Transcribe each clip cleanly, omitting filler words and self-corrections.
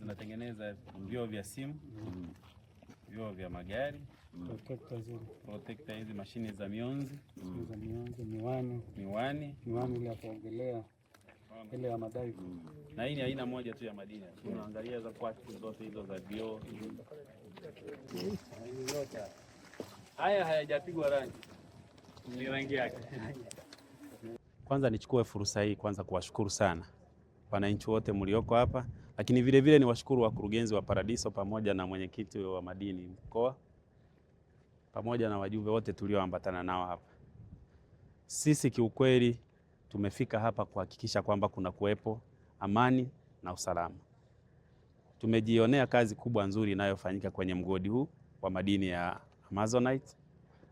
tunatengeneza vioo vya simu, vioo vya magari, protector hizi, mashine za mionzi, miwani ile ya kuogelea, ile ya madai. Na hii ni aina moja tu ya madini. Tunaangalia za quality zote hizo za vioo. Haya hayajapigwa rangi. Ni rangi yake. Kwanza nichukue fursa hii kwanza kuwashukuru sana wananchi wote mlioko hapa, lakini vile vile niwashukuru wakurugenzi wa Paradiso pamoja na mwenyekiti wa madini mkoa pamoja na wajumbe wote tulioambatana nao hapa. Sisi kiukweli tumefika hapa kuhakikisha kwamba kuna kuwepo amani na usalama. Tumejionea kazi kubwa nzuri inayofanyika kwenye mgodi huu wa madini ya Amazonite,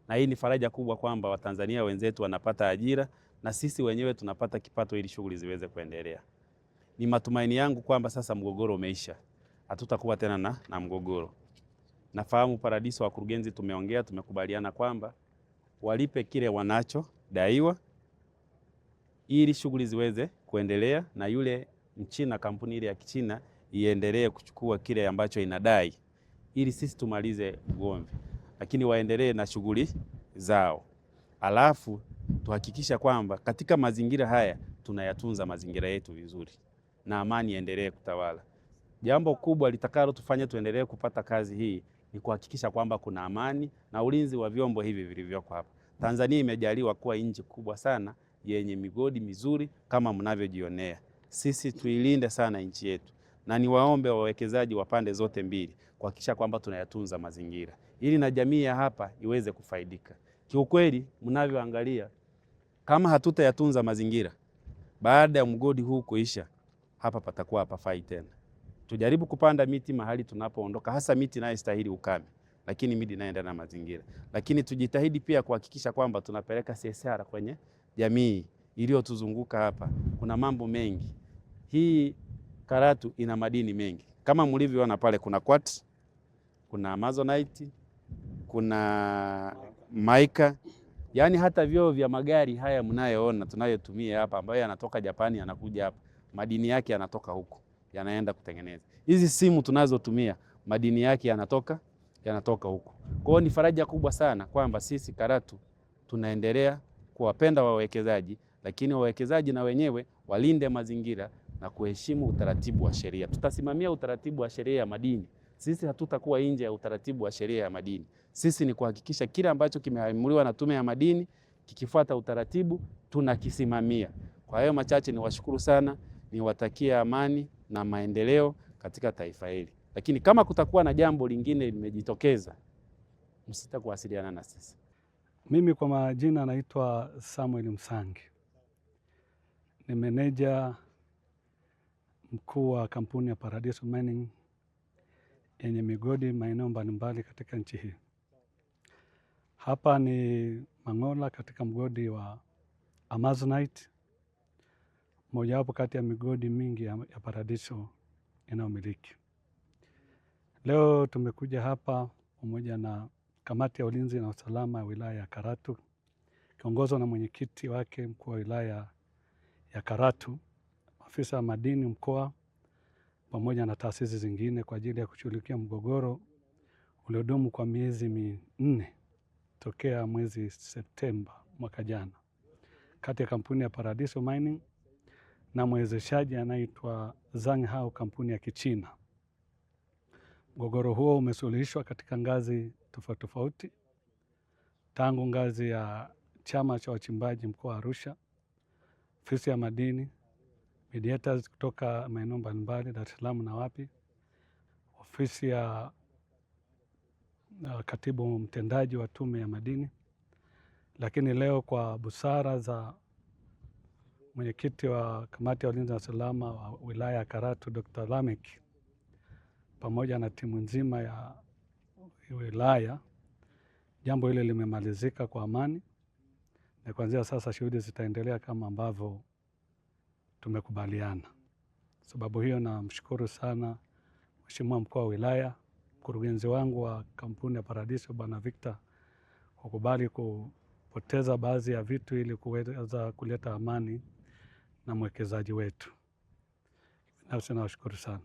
na hii ni faraja kubwa kwamba Watanzania wenzetu wanapata ajira na sisi wenyewe tunapata kipato ili shughuli ziweze kuendelea. Ni matumaini yangu kwamba sasa mgogoro umeisha, hatutakuwa tena na mgogoro. Nafahamu Paradiso wakurugenzi tumeongea, tumekubaliana kwamba walipe kile wanachodaiwa ili shughuli ziweze kuendelea, na yule Mchina, kampuni ile ya Kichina iendelee kuchukua kile ambacho inadai ili sisi tumalize ugomvi, lakini waendelee na shughuli zao. Alafu tuhakikisha kwamba katika mazingira haya tunayatunza mazingira yetu vizuri na amani iendelee kutawala. Jambo kubwa litakalo tufanye tuendelee kupata kazi hii ni kuhakikisha kwamba kuna amani na ulinzi wa vyombo hivi vilivyoko hapa. Tanzania imejaliwa kuwa nchi kubwa sana yenye migodi mizuri kama mnavyojionea. Sisi tuilinde sana nchi yetu, na niwaombe wawekezaji wa pande zote mbili kuhakikisha kwamba tunayatunza mazingira ili na jamii ya hapa iweze kufaidika. Kiukweli mnavyoangalia, kama hatutayatunza mazingira, baada ya mgodi huu kuisha, hapa patakuwa hapafai tena. Tujaribu kupanda miti mahali tunapoondoka, hasa miti inayostahili ukame, lakini miti inaenda na mazingira. Lakini tujitahidi pia kuhakikisha kwamba tunapeleka CSR kwenye jamii iliyotuzunguka hapa. Kuna mambo mengi. Hii Karatu ina madini mengi. Kama mlivyoona pale, kuna quartz, kuna Amazonite, kuna mica. Yaani hata vioo vya magari haya mnayoona tunayotumia hapa ambayo yanatoka Japani yanakuja hapa, madini yake yanatoka huko, yanaenda kutengeneza. Hizi simu tunazotumia madini yake yanatoka huko. Kwa hiyo ni faraja kubwa sana kwamba sisi Karatu tunaendelea kuwapenda wawekezaji, lakini wawekezaji na wenyewe walinde mazingira na kuheshimu utaratibu wa sheria. Tutasimamia utaratibu wa sheria ya madini. Sisi hatutakuwa nje ya utaratibu wa sheria ya madini. Sisi ni kuhakikisha kile ambacho kimeamuliwa na Tume ya Madini kikifuata utaratibu tunakisimamia. Kwa hiyo machache, niwashukuru sana, niwatakia amani na maendeleo katika taifa hili. Lakini kama kutakuwa na jambo lingine limejitokeza, msita kuwasiliana na sisi. Mimi kwa majina naitwa Samuel Msangi. Ni meneja mkuu wa kampuni ya Paradiso Mining yenye migodi maeneo mbalimbali katika nchi hii. Hapa ni Mang'ola katika mgodi wa Amazonite, mojawapo kati ya migodi mingi ya Paradiso inayomiliki. Leo tumekuja hapa pamoja na kamati ya ulinzi na usalama ya wilaya ya Karatu, kiongozwa na mwenyekiti wake mkuu wa wilaya ya Karatu, afisa wa madini mkoa pamoja na taasisi zingine kwa ajili ya kushughulikia mgogoro uliodumu kwa miezi 4 tokea mwezi Septemba mwaka jana kati ya kampuni ya Paradiso Mining na mwezeshaji anaitwa Zhanghao, kampuni ya Kichina. Mgogoro huo umesuluhishwa katika ngazi tofauti tofauti, tangu ngazi ya chama cha wachimbaji mkoa wa Arusha, ofisi ya madini, mediators kutoka maeneo mbalimbali Dar es Salaam na wapi, ofisi ya katibu mtendaji wa Tume ya Madini. Lakini leo kwa busara za mwenyekiti wa kamati ya ulinzi na usalama wa wilaya ya Karatu, Dr. Lamek, pamoja na timu nzima ya wilaya, jambo hili limemalizika kwa amani, na kuanzia sasa shughuli zitaendelea kama ambavyo tumekubaliana. Sababu hiyo namshukuru sana Mheshimiwa mkuu wa wilaya, mkurugenzi wangu wa kampuni ya Paradiso Bwana Victor, kukubali kupoteza baadhi ya vitu ili kuweza kuleta amani na mwekezaji wetu. Binafsi nawashukuru sana.